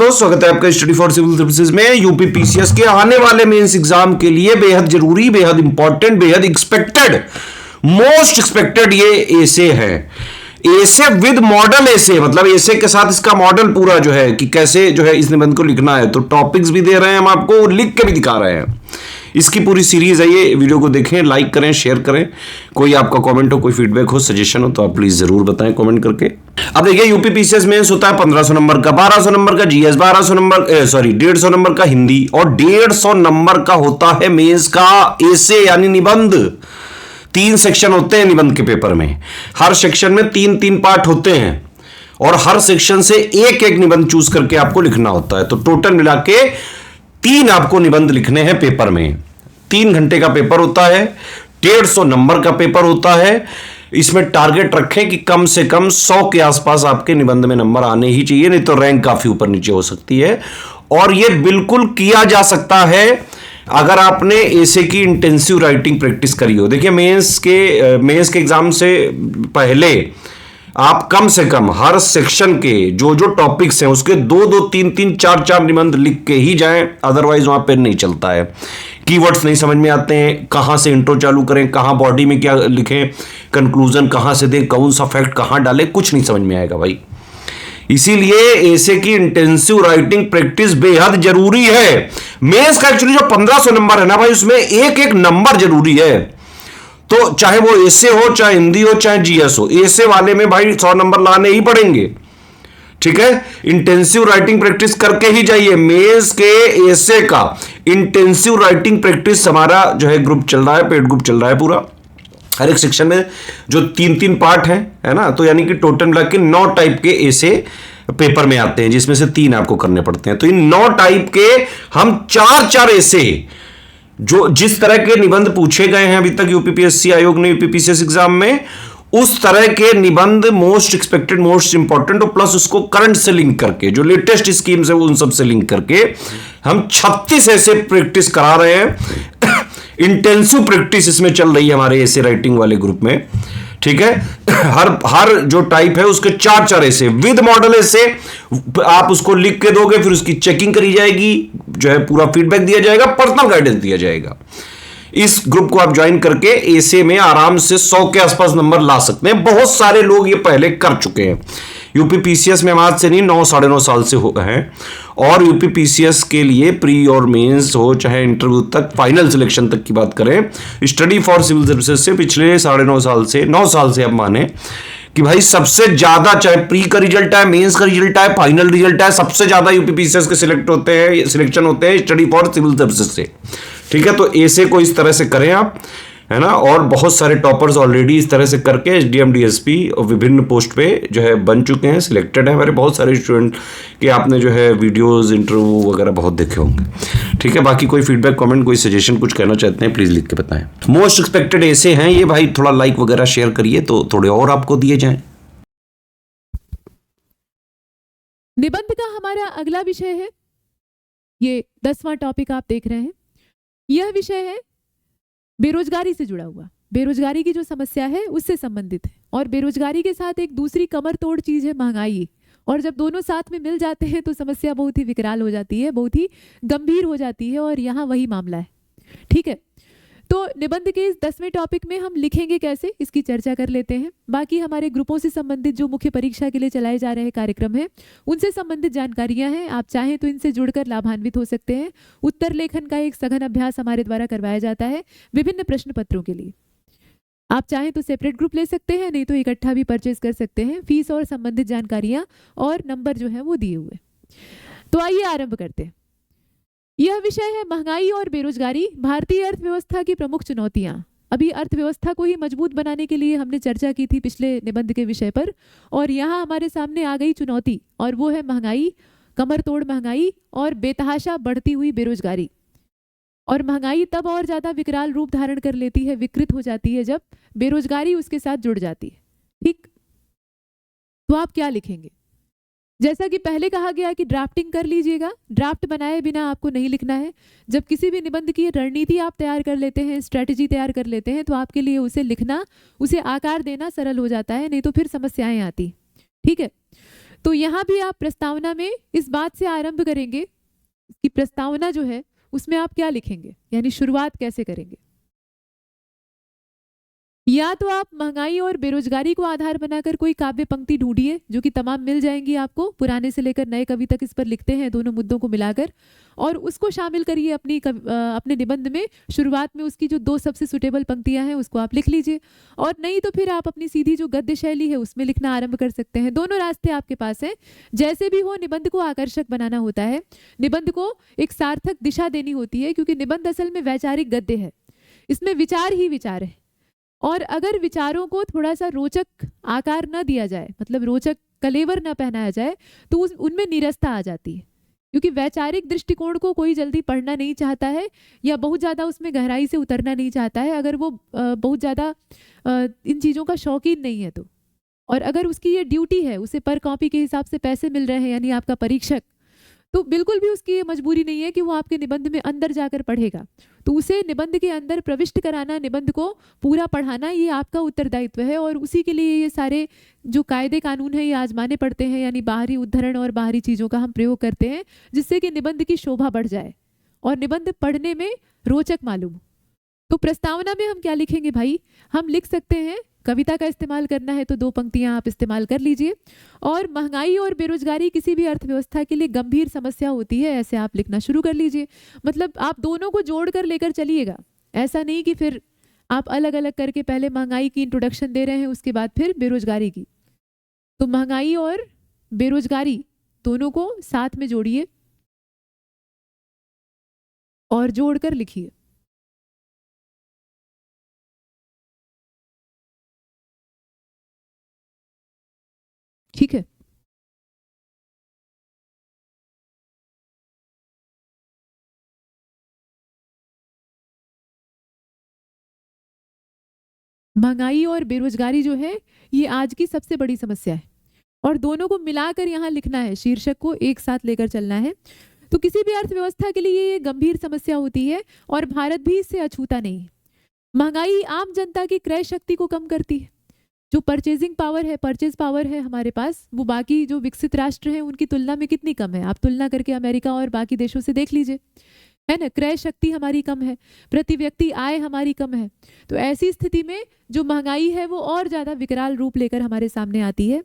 मित्रों, स्वागत है आपका स्टडी फॉर सिविल सर्विसेज में। यूपी पीसीएस के आने वाले मेंस एग्जाम के लिए बेहद जरूरी, बेहद इंपॉर्टेंट, बेहद एक्सपेक्टेड, मोस्ट एक्सपेक्टेड ये एसे है। एसे विद मॉडल एसे, मतलब एसे के साथ इसका मॉडल पूरा जो है कि कैसे जो है इस निबंध को लिखना है। तो टॉपिक्स भी दे रहे हैं हम आपको, लिख के भी दिखा रहे हैं। इसकी पूरी सीरीज है ये। वीडियो को देखें, लाइक करें, शेयर करें। कोई आपका कमेंट हो, कोई फीडबैक हो, सजेशन हो तो आप प्लीज जरूर बताएं कमेंट करके। अब देखिए, यूपी पीसीएस मेंस होता है 1500 नंबर का, 1200 नंबर का जीएस, 1200 नंबर 150 नंबर का हिंदी और 150 नंबर का होता है मेंस का एसे यानी निबंध। 3 सेक्शन होते हैं निबंध के पेपर में। हर सेक्शन में 3-3 पार्ट होते हैं और हर सेक्शन से एक एक निबंध चूज करके आपको लिखना होता है। तो टोटल मिला के 3 आपको निबंध लिखने हैं पेपर में। 3 घंटे का पेपर होता है, 150 नंबर का पेपर होता है। इसमें टारगेट रखें कि कम से कम 100 के आसपास आपके निबंध में नंबर आने ही चाहिए, नहीं तो रैंक काफी ऊपर नीचे हो सकती है। और यह बिल्कुल किया जा सकता है अगर आपने एसे की इंटेंसिव राइटिंग प्रैक्टिस करी हो। देखिए, मेंस के एग्जाम से पहले आप कम से कम हर सेक्शन के जो जो टॉपिक्स हैं उसके 2-2, 3-3, 4-4 निबंध लिख के ही जाएं, अदरवाइज वहां पे नहीं चलता है। कीवर्ड्स नहीं समझ में आते हैं, कहां से इंट्रो चालू करें, कहां बॉडी में क्या लिखें, कंक्लूजन कहां से दें, कौन सा फैक्ट कहां डालें, कुछ नहीं समझ में आएगा भाई। इसीलिए एसे की इंटेंसिव राइटिंग प्रैक्टिस बेहद जरूरी है। मेंस का एक्चुअली जो 1500 नंबर है ना भाई, उसमें एक एक नंबर जरूरी है। तो चाहे वो एसे हो, चाहे हिंदी हो, चाहे जीएस हो, एसे वाले में भाई 100 नंबर लाने ही पड़ेंगे। ठीक है, इंटेंसिव राइटिंग प्रैक्टिस करके ही जाइए। मेंस के एसे का इंटेंसिव राइटिंग प्रैक्टिस हमारा जो है ग्रुप चल रहा है, पेड ग्रुप चल रहा है पूरा। हर एक सेक्शन में जो 3-3 पार्ट है ना, तो यानी कि टोटल मिला के 9 टाइप के एसे पेपर में आते हैं, जिसमें से 3 आपको करने पड़ते हैं। तो इन 9 टाइप के हम 4-4 एसे, जो जिस तरह के निबंध पूछे गए हैं अभी तक यूपीपीएससी आयोग ने यूपीपीसीएस एग्जाम में, उस तरह के निबंध मोस्ट एक्सपेक्टेड, मोस्ट इंपॉर्टेंट और प्लस उसको करंट से लिंक करके, जो लेटेस्ट स्कीम है उन सब से लिंक करके हम 36 ऐसे प्रैक्टिस करा रहे हैं। इंटेंसिव प्रैक्टिस इसमें चल रही है हमारे ऐसे राइटिंग वाले ग्रुप में। ठीक है, हर जो टाइप है उसके 4-4 ऐसे विद मॉडल ऐसे आप उसको लिख के दोगे, फिर उसकी चेकिंग करी जाएगी, जो है पूरा फीडबैक दिया जाएगा, पर्सनल गाइडेंस दिया जाएगा। इस ग्रुप को आप ज्वाइन करके एसे में आराम से 100 के आसपास नंबर ला सकते हैं। बहुत सारे लोग ये पहले कर चुके हैं। यूपी पीसीएस में हम आज से नहीं 9 साढ़े 9 साल से हैं। और यूपी पीसीएस के लिए प्री और मेंस हो, चाहे इंटरव्यू तक, फाइनल सिलेक्शन तक की बात करें, स्टडी फॉर सिविल सर्विसेज से पिछले 9.5 साल से 9 साल से अब माने कि भाई सबसे ज्यादा, चाहे प्री का रिजल्ट है, मेंस का रिजल्ट है, फाइनल रिजल्ट है, सबसे ज्यादा यूपी पीसीएस के सिलेक्शन होते हैं स्टडी फॉर सिविल सर्विसेज से। ठीक है, तो ऐसे को इस तरह से करें आप, है ना। और बहुत सारे टॉपर्स ऑलरेडी इस तरह से करके एसडीएम डीएसपी और विभिन्न पोस्ट पे जो है बन चुके हैं, सिलेक्टेड है हमारे बहुत सारे स्टूडेंट के। आपने जो है वीडियोस, इंटरव्यू वगैरह बहुत देखे होंगे। ठीक है, बाकी कोई फीडबैक, कमेंट, कोई सजेशन, कुछ कहना चाहते हैं प्लीज लिख के बताएं। मोस्ट एक्सपेक्टेड ऐसे हैं ये भाई, थोड़ा लाइक वगैरह शेयर करिए तो थोड़े और आपको दिए जाए। निबंध का हमारा अगला विषय है, ये 10वां टॉपिक आप देख रहे हैं। यह विषय है बेरोजगारी से जुड़ा हुआ। बेरोजगारी की जो समस्या है उससे संबंधित है, और बेरोजगारी के साथ एक दूसरी कमर तोड़ चीज है महंगाई। और जब दोनों साथ में मिल जाते हैं तो समस्या बहुत ही विकराल हो जाती है, बहुत ही गंभीर हो जाती है, और यहाँ वही मामला है। ठीक है, तो निबंध के इस 10वें टॉपिक में हम लिखेंगे कैसे, इसकी चर्चा कर लेते हैं। बाकी हमारे ग्रुपों से संबंधित जो मुख्य परीक्षा के लिए चलाए जा रहे कार्यक्रम हैं, उनसे संबंधित जानकारियां हैं। आप चाहें तो इनसे जुड़कर लाभान्वित हो सकते हैं। उत्तर लेखन का एक सघन अभ्यास हमारे द्वारा करवाया जाता है विभिन्न प्रश्न पत्रों के लिए। आप चाहें तो सेपरेट ग्रुप ले सकते हैं, नहीं तो इकट्ठा भी परचेज कर सकते हैं। फीस और संबंधित जानकारियां और नंबर जो है वो दिए हुए। तो आइए आरंभ करते हैं। यह विषय है महंगाई और बेरोजगारी, भारतीय अर्थव्यवस्था की प्रमुख चुनौतियां। अभी अर्थव्यवस्था को ही मजबूत बनाने के लिए हमने चर्चा की थी पिछले निबंध के विषय पर, और यहाँ हमारे सामने आ गई चुनौती, और वो है महंगाई, कमर तोड़ महंगाई और बेतहाशा बढ़ती हुई बेरोजगारी। और महंगाई तब और ज्यादा विकराल रूप धारण कर लेती है, विकृत हो जाती है, जब बेरोजगारी उसके साथ जुड़ जाती है। ठीक, तो आप क्या लिखेंगे? जैसा कि पहले कहा गया कि ड्राफ्टिंग कर लीजिएगा। ड्राफ्ट बनाए बिना आपको नहीं लिखना है। जब किसी भी निबंध की रणनीति आप तैयार कर लेते हैं, स्ट्रेटजी तैयार कर लेते हैं, तो आपके लिए उसे लिखना, उसे आकार देना सरल हो जाता है, नहीं तो फिर समस्याएं आती। ठीक है, तो यहाँ भी आप प्रस्तावना में इस बात से आरंभ करेंगे कि प्रस्तावना जो है उसमें आप क्या लिखेंगे, यानी शुरुआत कैसे करेंगे। या तो आप महंगाई और बेरोजगारी को आधार बनाकर कोई काव्य पंक्ति ढूंढिए, जो कि तमाम मिल जाएंगी आपको, पुराने से लेकर नए कवि तक इस पर लिखते हैं दोनों मुद्दों को मिलाकर, और उसको शामिल करिए अपने निबंध में। शुरुआत में उसकी जो 2 सबसे सुटेबल पंक्तियां हैं उसको आप लिख लीजिए, और नहीं तो फिर आप अपनी सीधी जो गद्य शैली है उसमें लिखना आरंभ कर सकते हैं। दोनों रास्ते आपके पास हैं। जैसे भी हो, निबंध को आकर्षक बनाना होता है, निबंध को एक सार्थक दिशा देनी होती है, क्योंकि निबंध असल में वैचारिक गद्य है, इसमें विचार ही विचार है। और अगर विचारों को थोड़ा सा रोचक आकार न दिया जाए, मतलब रोचक कलेवर न पहनाया जाए, तो उनमें नीरसता आ जाती है, क्योंकि वैचारिक दृष्टिकोण को कोई जल्दी पढ़ना नहीं चाहता है या बहुत ज़्यादा उसमें गहराई से उतरना नहीं चाहता है, अगर वो बहुत ज़्यादा इन चीज़ों का शौकीन नहीं है तो। और अगर उसकी ये ड्यूटी है, उसे पर कॉपी के हिसाब से पैसे मिल रहे हैं, यानी आपका परीक्षक, तो बिल्कुल भी उसकी ये मजबूरी नहीं है कि वो आपके निबंध में अंदर जाकर पढ़ेगा। तो उसे निबंध के अंदर प्रविष्ट कराना, निबंध को पूरा पढ़ाना, ये आपका उत्तरदायित्व है। और उसी के लिए ये सारे जो कायदे कानून है ये आजमाने पड़ते हैं, यानी बाहरी उद्धरण और बाहरी चीज़ों का हम प्रयोग करते हैं, जिससे कि निबंध की शोभा बढ़ जाए और निबंध पढ़ने में रोचक मालूम हो। तो प्रस्तावना में हम क्या लिखेंगे भाई? हम लिख सकते हैं, कविता का इस्तेमाल करना है तो 2 पंक्तियां आप इस्तेमाल कर लीजिए। और महंगाई और बेरोजगारी किसी भी अर्थव्यवस्था के लिए गंभीर समस्या होती है, ऐसे आप लिखना शुरू कर लीजिए। मतलब आप दोनों को जोड़कर लेकर चलिएगा, ऐसा नहीं कि फिर आप अलग अलग करके पहले महंगाई की इंट्रोडक्शन दे रहे हैं, उसके बाद फिर बेरोजगारी की। तो महंगाई और बेरोजगारी दोनों को साथ में जोड़िए और जोड़कर लिखिए। ठीक है। महंगाई और बेरोजगारी जो है ये आज की सबसे बड़ी समस्या है, और दोनों को मिलाकर यहाँ लिखना है, शीर्षक को एक साथ लेकर चलना है। तो किसी भी अर्थव्यवस्था के लिए ये गंभीर समस्या होती है, और भारत भी इससे अछूता नहीं है। महंगाई आम जनता की क्रय शक्ति को कम करती है। जो परचेजिंग पावर है, परचेज पावर है हमारे पास, वो बाकी जो विकसित राष्ट्र हैं उनकी तुलना में कितनी कम है। आप तुलना करके अमेरिका और बाकी देशों से देख लीजिए, है ना। क्रय शक्ति हमारी कम है, प्रति व्यक्ति आय हमारी कम है। तो ऐसी स्थिति में जो महंगाई है वो और ज़्यादा विकराल रूप लेकर हमारे सामने आती है,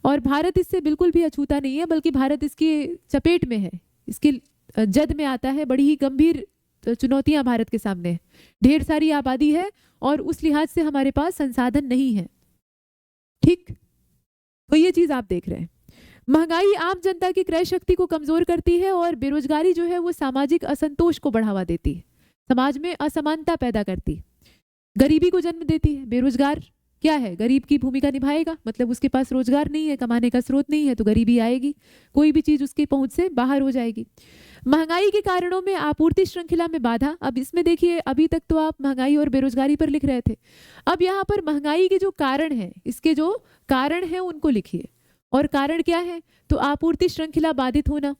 और भारत इससे बिल्कुल भी अछूता नहीं है, बल्कि भारत इसकी चपेट में है, इसकी जद में आता है। बड़ी ही गंभीर चुनौतियां भारत के सामने है। ढेर सारी आबादी है और उस लिहाज से हमारे पास संसाधन नहीं है। ठीक, तो ये चीज आप देख रहे हैं। महंगाई आम जनता की क्रय शक्ति को कमजोर करती है, और बेरोजगारी जो है वो सामाजिक असंतोष को बढ़ावा देती है, समाज में असमानता पैदा करती है, गरीबी को जन्म देती है। बेरोजगार क्या है? गरीब की भूमिका निभाएगा, मतलब उसके पास रोजगार नहीं है, कमाने का स्रोत नहीं है, तो गरीबी आएगी, कोई भी चीज उसकी पहुंच से बाहर हो जाएगी। महंगाई के कारणों में आपूर्ति श्रृंखला में बाधा। अब इसमें देखिए, अभी तक तो आप महंगाई और बेरोजगारी पर लिख रहे थे, अब यहाँ पर महंगाई के जो कारण है, इसके जो कारण है उनको लिखिए। और कारण क्या है? तो आपूर्ति श्रृंखला बाधित होना,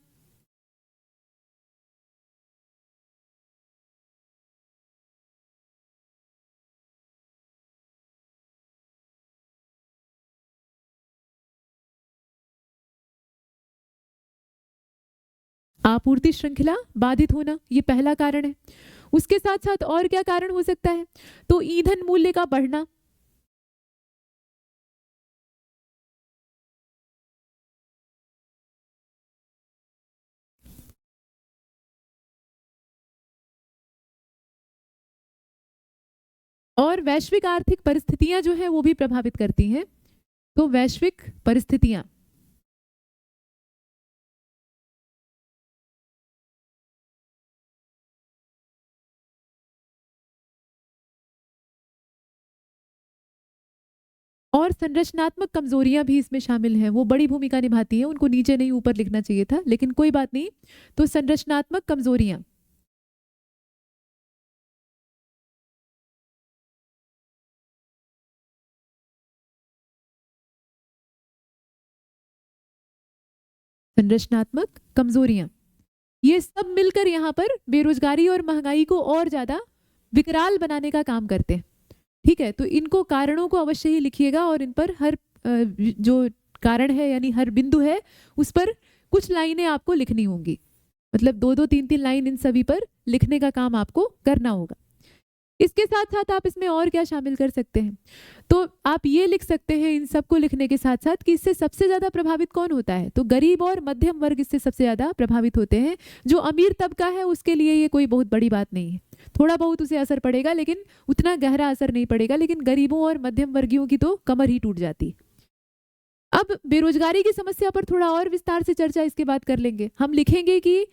आपूर्ति श्रृंखला बाधित होना, ये पहला कारण है। उसके साथ साथ और क्या कारण हो सकता है? तो ईंधन मूल्य का बढ़ना, और वैश्विक आर्थिक परिस्थितियां जो है वो भी प्रभावित करती हैं। तो वैश्विक परिस्थितियां, और संरचनात्मक कमजोरियां भी इसमें शामिल हैं, वो बड़ी भूमिका निभाती हैं। उनको नीचे नहीं ऊपर लिखना चाहिए था, लेकिन कोई बात नहीं। तो संरचनात्मक कमजोरियां, संरचनात्मक कमजोरियां, ये सब मिलकर यहाँ पर बेरोजगारी और महंगाई को और ज्यादा विकराल बनाने का काम करते हैं। ठीक है, तो इनको कारणों को अवश्य ही लिखिएगा, और इन पर हर जो कारण है यानी हर बिंदु है उस पर कुछ लाइनें आपको लिखनी होंगी, मतलब 2-2 3-3 लाइन इन सभी पर लिखने का काम आपको करना होगा। इसके साथ साथ आप इसमें और क्या शामिल कर सकते हैं, तो आप ये लिख सकते हैं इन सबको लिखने के साथ साथ कि इससे सबसे ज़्यादा प्रभावित कौन होता है, तो गरीब और मध्यम वर्ग इससे सबसे ज़्यादा प्रभावित होते हैं। जो अमीर तबका है उसके लिए ये कोई बहुत बड़ी बात नहीं है, थोड़ा बहुत उसे असर पड़ेगा लेकिन उतना गहरा असर नहीं पड़ेगा, लेकिन गरीबों और मध्यम वर्गीयों की तो कमर ही टूट जाती। अब बेरोजगारी की समस्या पर थोड़ा और विस्तार से चर्चा इसके बाद कर लेंगे। हम लिखेंगे कि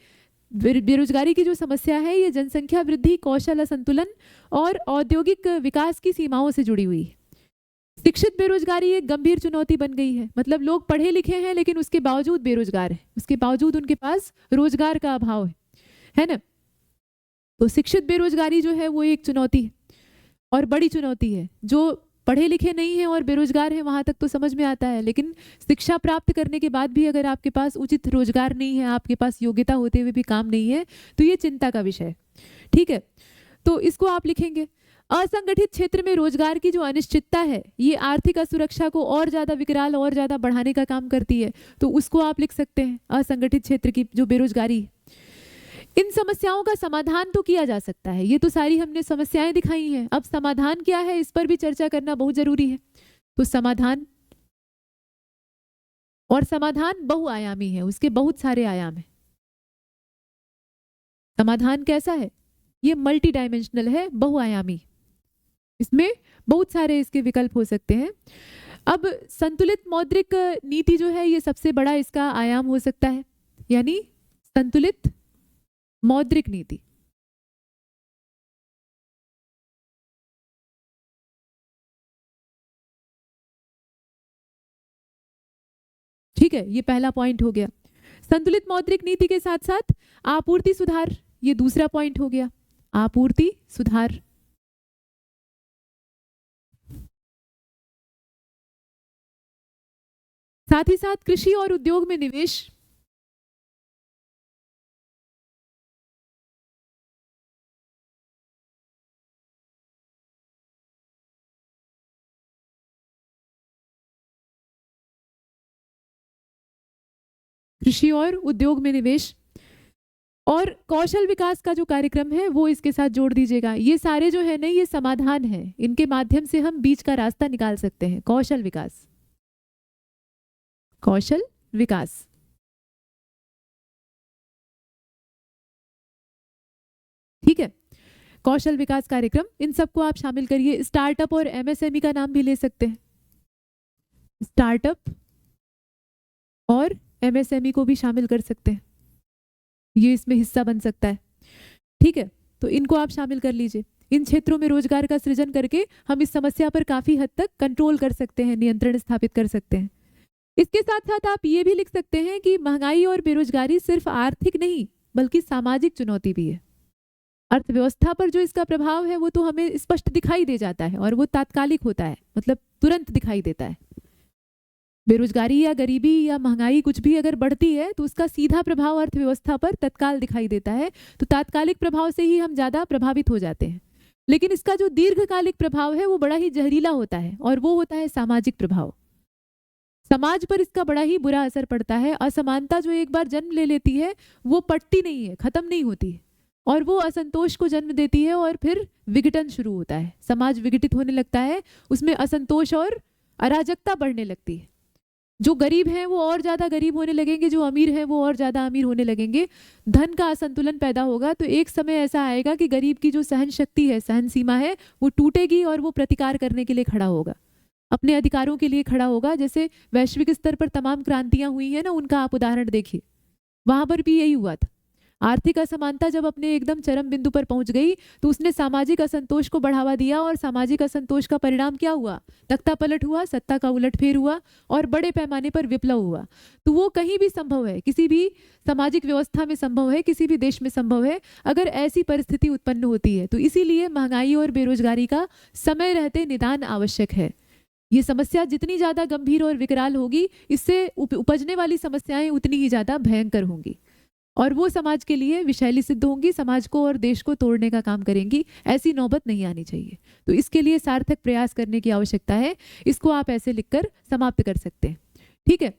बेरोजगारी की जो समस्या है ये जनसंख्या वृद्धि, कौशल असंतुलन और औद्योगिक विकास की सीमाओं से जुड़ी हुई है। शिक्षित बेरोजगारी एक गंभीर चुनौती बन गई है, मतलब लोग पढ़े लिखे हैं लेकिन उसके बावजूद बेरोजगार हैं, उसके बावजूद उनके पास रोजगार का अभाव है ना। तो शिक्षित बेरोजगारी जो है वो एक चुनौती है और बड़ी चुनौती है। जो पढ़े लिखे नहीं हैं और बेरोजगार हैं वहाँ तक तो समझ में आता है, लेकिन शिक्षा प्राप्त करने के बाद भी अगर आपके पास उचित रोजगार नहीं है, आपके पास योग्यता होते हुए भी काम नहीं है, तो ये चिंता का विषय है। ठीक है, तो इसको आप लिखेंगे। असंगठित क्षेत्र में रोजगार की जो अनिश्चितता है ये आर्थिक असुरक्षा को और ज़्यादा विकराल और ज़्यादा बढ़ाने का काम करती है, तो उसको आप लिख सकते हैं, असंगठित क्षेत्र की जो बेरोजगारी है। इन समस्याओं का समाधान तो किया जा सकता है, ये तो सारी हमने समस्याएं दिखाई हैं, अब समाधान क्या है इस पर भी चर्चा करना बहुत जरूरी है। तो समाधान, और समाधान बहुआयामी है, उसके बहुत सारे आयाम हैं। समाधान कैसा है, ये मल्टी डायमेंशनल है, बहुआयामी, इसमें बहुत सारे इसके विकल्प हो सकते हैं। अब संतुलित मौद्रिक नीति जो है ये सबसे बड़ा इसका आयाम हो सकता है, यानी संतुलित मौद्रिक नीति। ठीक है, ये पहला पॉइंट हो गया। संतुलित मौद्रिक नीति के साथ साथ आपूर्ति सुधार, ये दूसरा पॉइंट हो गया, आपूर्ति सुधार। साथ ही साथ कृषि और उद्योग में निवेश, कृषि और उद्योग में निवेश और कौशल विकास का जो कार्यक्रम है वो इसके साथ जोड़ दीजिएगा। ये सारे जो है ना ये समाधान है, इनके माध्यम से हम बीच का रास्ता निकाल सकते हैं। कौशल विकास, कौशल विकास, ठीक है, कौशल विकास कार्यक्रम, इन सबको आप शामिल करिए। स्टार्टअप और एमएसएमई का नाम भी ले सकते हैं, स्टार्टअप और एमएसएमई को भी शामिल कर सकते हैं, ये इसमें हिस्सा बन सकता है। ठीक है, तो इनको आप शामिल कर लीजिए। इन क्षेत्रों में रोजगार का सृजन करके हम इस समस्या पर काफी हद तक कंट्रोल कर सकते हैं, नियंत्रण स्थापित कर सकते हैं। इसके साथ साथ आप ये भी लिख सकते हैं कि महंगाई और बेरोजगारी सिर्फ आर्थिक नहीं बल्कि सामाजिक चुनौती भी है। अर्थव्यवस्था पर जो इसका प्रभाव है वो तो हमें स्पष्ट दिखाई दे जाता है और वो तात्कालिक होता है, मतलब तुरंत दिखाई देता है। बेरोजगारी या गरीबी या महंगाई कुछ भी अगर बढ़ती है तो उसका सीधा प्रभाव अर्थव्यवस्था पर तत्काल दिखाई देता है, तो तात्कालिक प्रभाव से ही हम ज़्यादा प्रभावित हो जाते हैं। लेकिन इसका जो दीर्घकालिक प्रभाव है वो बड़ा ही जहरीला होता है और वो होता है सामाजिक प्रभाव। समाज पर इसका बड़ा ही बुरा असर पड़ता है। असमानता जो एक बार जन्म ले लेती है वो पटती नहीं है, खत्म नहीं होती है, और वो असंतोष को जन्म देती है और फिर विघटन शुरू होता है। समाज विघटित होने लगता है, उसमें असंतोष और अराजकता बढ़ने लगती है। जो गरीब हैं वो और ज़्यादा गरीब होने लगेंगे, जो अमीर हैं वो और ज़्यादा अमीर होने लगेंगे। धन का असंतुलन पैदा होगा, तो एक समय ऐसा आएगा कि गरीब की जो सहन शक्ति है, सहन सीमा है, वो टूटेगी और वो प्रतिकार करने के लिए खड़ा होगा, अपने अधिकारों के लिए खड़ा होगा। जैसे वैश्विक स्तर पर तमाम क्रांतियां हुई हैं ना, उनका आप उदाहरण देखिए, वहां पर भी यही हुआ था। आर्थिक असमानता जब अपने एकदम चरम बिंदु पर पहुंच गई तो उसने सामाजिक असंतोष को बढ़ावा दिया, और सामाजिक असंतोष का परिणाम क्या हुआ? तख्ता पलट हुआ, सत्ता का उलटफेर हुआ और बड़े पैमाने पर विप्लव हुआ। तो वो कहीं भी संभव है, किसी भी सामाजिक व्यवस्था में संभव है, किसी भी देश में संभव है अगर ऐसी परिस्थिति उत्पन्न होती है। तो इसीलिए महंगाई और बेरोजगारी का समय रहते निदान आवश्यक है। ये समस्या जितनी ज़्यादा गंभीर और विकराल होगी, इससे उपजने वाली समस्याएं उतनी ही ज़्यादा भयंकर होंगी और वो समाज के लिए विषैली सिद्ध होंगी, समाज को और देश को तोड़ने का काम करेंगी। ऐसी नौबत नहीं आनी चाहिए। तो इसके लिए सार्थक प्रयास करने की आवश्यकता है। इसको आप ऐसे लिखकर समाप्त कर सकते हैं। ठीक है,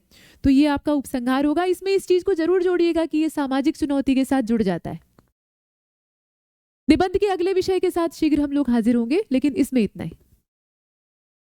तो ये आपका उपसंहार होगा। इसमें इस चीज को जरूर जोड़िएगा कि ये सामाजिक चुनौती के साथ जुड़ जाता है। निबंध के अगले विषय के साथ शीघ्र हम लोग हाजिर होंगे, लेकिन इसमें इतना ही।